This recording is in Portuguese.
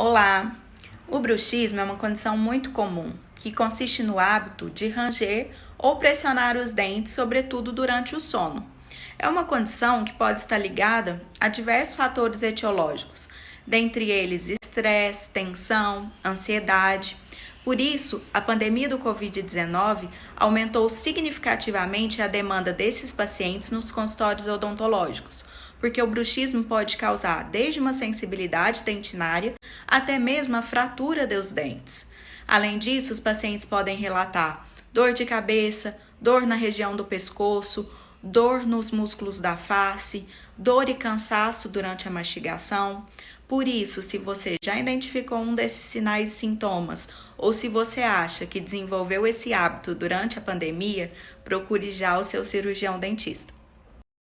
Olá! O bruxismo é uma condição muito comum, que consiste no hábito de ranger ou pressionar os dentes, sobretudo durante o sono. É uma condição que pode estar ligada a diversos fatores etiológicos, dentre eles estresse, tensão, ansiedade. Por isso, a pandemia do Covid-19 aumentou significativamente a demanda desses pacientes nos consultórios odontológicos, porque o bruxismo pode causar desde uma sensibilidade dentinária até mesmo a fratura dos dentes. Além disso, os pacientes podem relatar dor de cabeça, dor na região do pescoço, dor nos músculos da face, dor e cansaço durante a mastigação. Por isso, se você já identificou um desses sinais e sintomas, ou se você acha que desenvolveu esse hábito durante a pandemia, procure já o seu cirurgião dentista.